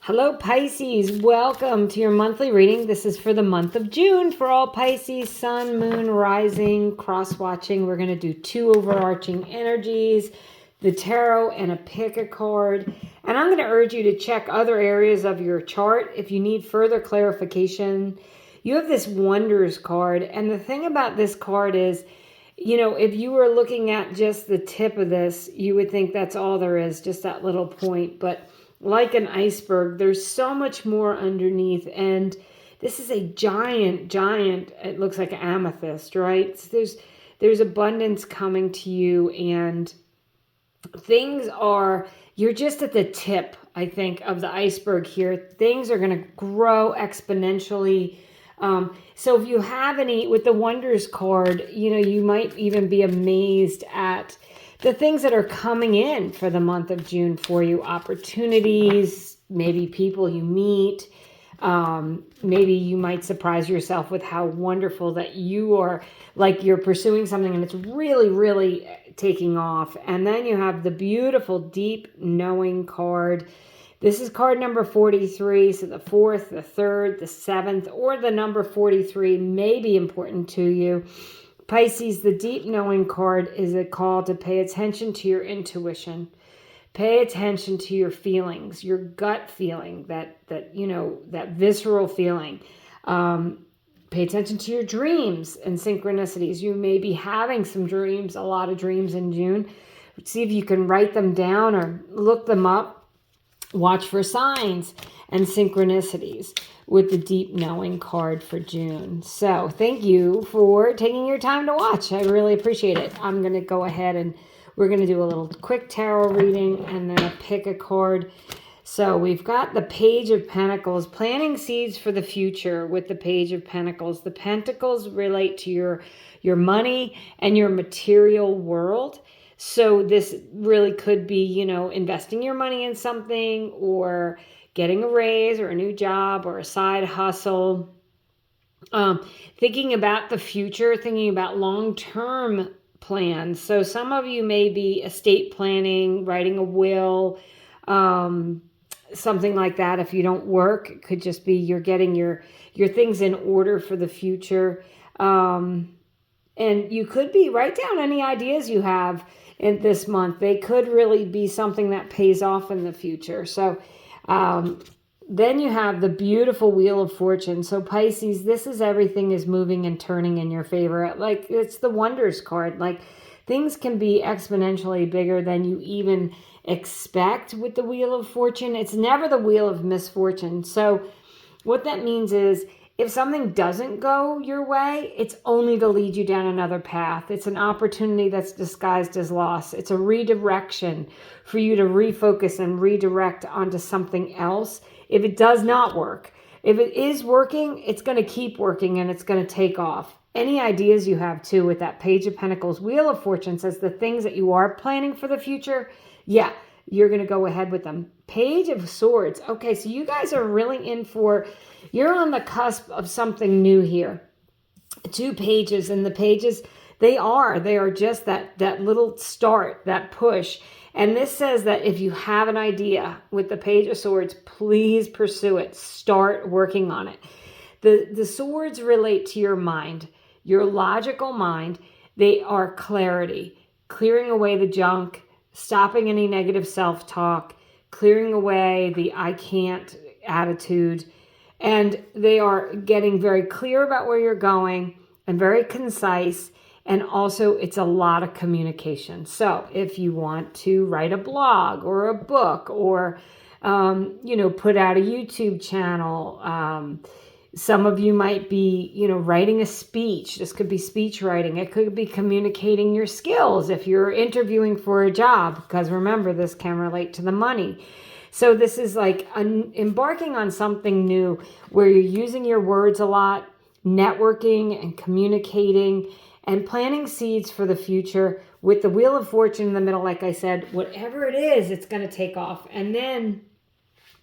Hello, Pisces. Welcome to your monthly reading. This is for the month of June for all Pisces, sun, moon, rising, cross-watching. We're going to do two overarching energies, the tarot and a pick a card. And I'm going to urge you to check other areas of your chart if you need further clarification. You have this Wonders card. And the thing about this card is, if you were looking at just the tip of this, you would think that's all there is, just that little point. But like an iceberg, there's so much more underneath, and this is a giant, it looks like an amethyst, right? So there's abundance coming to you, and you're just at the tip, I think, of the iceberg here. Things are going to grow exponentially. So if you have any, with the Wonders card, you might even be amazed at the things that are coming in for the month of June for you, opportunities, maybe people you meet. Maybe you might surprise yourself with how wonderful that you are, like you're pursuing something and it's really, really taking off. And then you have the beautiful deep knowing card. This is card number 43. So the 4th, the 3rd, the 7th, or the number 43 may be important to you. Pisces, the deep knowing card is a call to pay attention to your intuition. Pay attention to your feelings, your gut feeling, that visceral feeling. Pay attention to your dreams and synchronicities. You may be having some dreams, a lot of dreams in June. See if you can write them down or look them up. Watch for signs and synchronicities with the deep knowing card for June. So thank you for taking your time to watch. I really appreciate it. I'm going to go ahead and we're going to do a little quick tarot reading and then a pick a card. So we've got the Page of Pentacles, planting seeds for the future with the Page of Pentacles. The Pentacles relate to your money and your material world. So this really could be, investing your money in something or getting a raise or a new job or a side hustle. Thinking about the future, thinking about long-term plans. So some of you may be estate planning, writing a will, something like that. If you don't work, it could just be you're getting your things in order for the future. And you could write down any ideas you have in this month. They could really be something that pays off in the future. So then you have the beautiful Wheel of Fortune. So Pisces, this is everything is moving and turning in your favor. Like it's the Wonders card. Like things can be exponentially bigger than you even expect with the Wheel of Fortune. It's never the Wheel of Misfortune. So what that means is if something doesn't go your way, it's only to lead you down another path. It's an opportunity that's disguised as loss. It's a redirection for you to refocus and redirect onto something else. If it does not work, if it is working, it's going to keep working and it's going to take off. Any ideas you have too with that Page of Pentacles, Wheel of Fortune says the things that you are planning for the future, yeah, you're going to go ahead with them. Page of Swords. Okay, so you guys are really you're on the cusp of something new here. 2 pages, and the pages, they are just that little start, that push. And this says that if you have an idea with the Page of Swords, please pursue it. Start working on it. The swords relate to your mind, your logical mind. They are clarity, clearing away the junk, stopping any negative self-talk, clearing away the I can't attitude. And they are getting very clear about where you're going and very concise. And also it's a lot of communication. So if you want to write a blog or a book or, put out a YouTube channel, some of you might be, writing a speech. This could be speech writing. It could be communicating your skills if you're interviewing for a job, because remember, this can relate to the money. So this is like embarking on something new where you're using your words a lot, networking and communicating and planting seeds for the future with the Wheel of Fortune in the middle. Like I said, whatever it is, it's going to take off. And then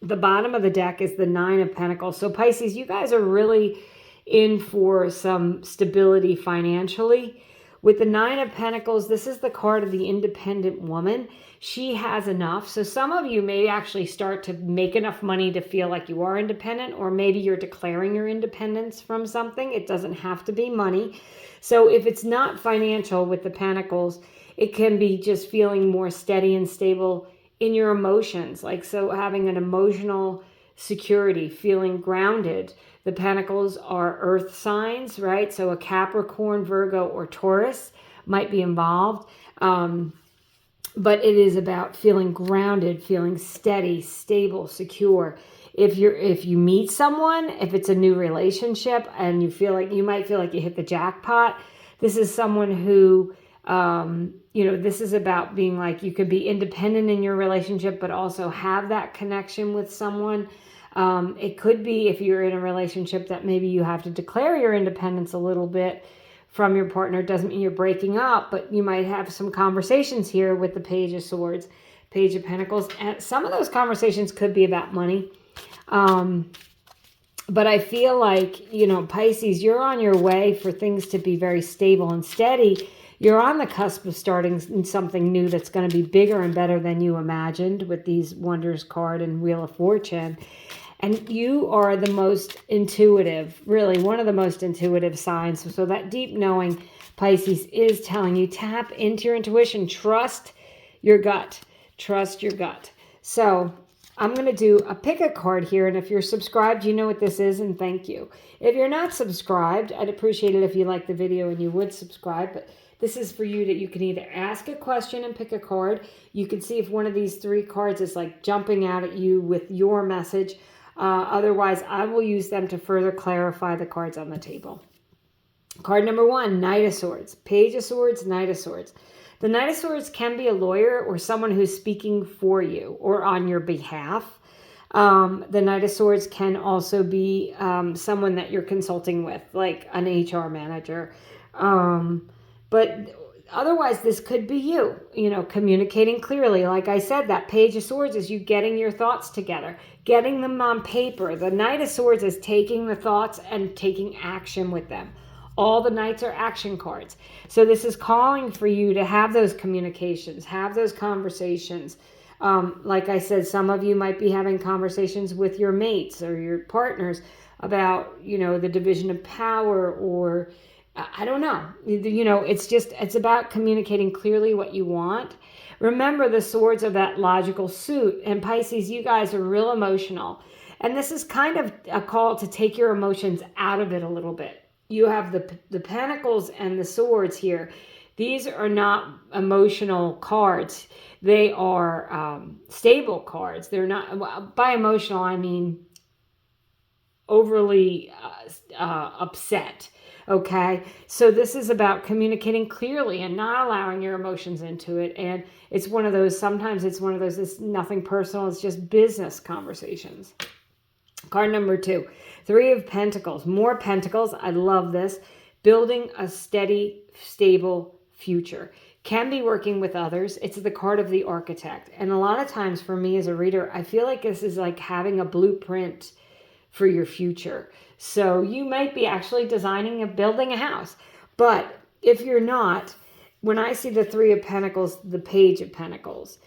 the bottom of the deck is the 9 of Pentacles. So Pisces, you guys are really in for some stability financially With the Nine of Pentacles, this is the card of the independent woman. She has enough. So some of you may actually start to make enough money to feel like you are independent, or maybe you're declaring your independence from something. It doesn't have to be money. So if it's not financial with the Pentacles, it can be just feeling more steady and stable in your emotions. Like, so having an emotional security, feeling grounded. The Pentacles are earth signs, right? So a Capricorn, Virgo, or Taurus might be involved. But it is about feeling grounded, feeling steady, stable, secure. If you meet someone, if it's a new relationship and you might feel like you hit the jackpot, this is someone who, this is about being like, you could be independent in your relationship, but also have that connection with someone. It could be, if you're in a relationship, that maybe you have to declare your independence a little bit from your partner. It doesn't mean you're breaking up, but you might have some conversations here with the Page of Swords, Page of Pentacles. And some of those conversations could be about money. But I feel like, Pisces, you're on your way for things to be very stable and steady. You're on the cusp of starting something new that's going to be bigger and better than you imagined with these Wonders card and Wheel of Fortune. And you are the most intuitive, really one of the most intuitive signs. So that deep knowing, Pisces, is telling you, tap into your intuition. Trust your gut. Trust your gut. So I'm going to pick a card here. And if you're subscribed, you know what this is, and thank you. If you're not subscribed, I'd appreciate it if you liked the video and you would subscribe. But this is for you, that you can either ask a question and pick a card. You can see if one of these three cards is like jumping out at you with your message. Otherwise, I will use them to further clarify the cards on the table. Card number 1, Knight of Swords. Page of Swords, Knight of Swords. The Knight of Swords can be a lawyer or someone who's speaking for you or on your behalf. The Knight of Swords can also be someone that you're consulting with, like an HR manager. But otherwise, this could be you, communicating clearly. Like I said, that Page of Swords is you getting your thoughts together, getting them on paper. The Knight of Swords is taking the thoughts and taking action with them. All the Knights are action cards. So this is calling for you to have those communications, have those conversations. Like I said, some of you might be having conversations with your mates or your partners about, the division of power, or I don't know. It's about communicating clearly what you want. Remember, the swords are that logical suit. And Pisces, you guys are real emotional. And this is kind of a call to take your emotions out of it a little bit. You have the Pentacles and the Swords here. These are not emotional cards. They are stable cards. They're not, by emotional, I mean overly upset. Okay, so this is about communicating clearly and not allowing your emotions into it. And it's one of those, it's nothing personal. It's just business conversations. Card number 2, 3 of Pentacles. More Pentacles. I love this. Building a steady, stable future. Can be working with others. It's the card of the Architect. And a lot of times for me as a reader, I feel like this is like having a blueprint for your future. So you might be actually designing and building a house. But if you're not, when I see the 3 of Pentacles, the Page of Pentacles,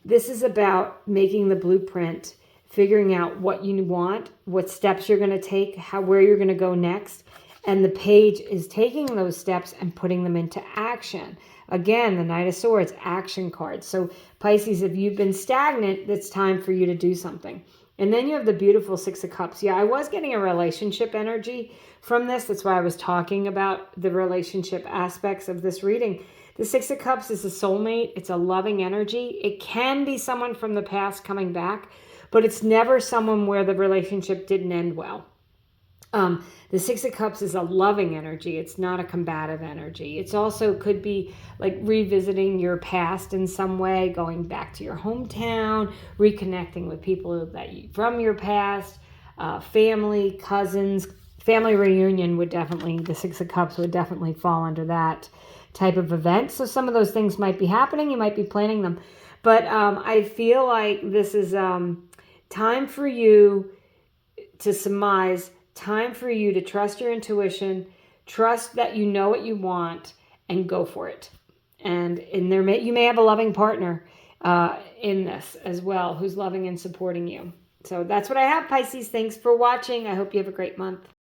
this is about making the blueprint, figuring out what you want, what steps you're going to take, where you're going to go next. And the Page is taking those steps and putting them into action. Again, the Knight of Swords, action card. So Pisces, if you've been stagnant, it's time for you to do something. And then you have the beautiful 6 of Cups. Yeah, I was getting a relationship energy from this. That's why I was talking about the relationship aspects of this reading. The 6 of Cups is a soulmate. It's a loving energy. It can be someone from the past coming back, but it's never someone where the relationship didn't end well. The 6 of Cups is a loving energy. It's not a combative energy. It's also could be like revisiting your past in some way, going back to your hometown, reconnecting with people from your past, family, cousins. Family reunion would definitely, the 6 of Cups would definitely fall under that type of event. So some of those things might be happening. You might be planning them. But I feel like this is time for you to surmise, time for you to trust your intuition, trust that you know what you want, and go for it. And you may have a loving partner in this as well, who's loving and supporting you. So that's what I have, Pisces. Thanks for watching. I hope you have a great month.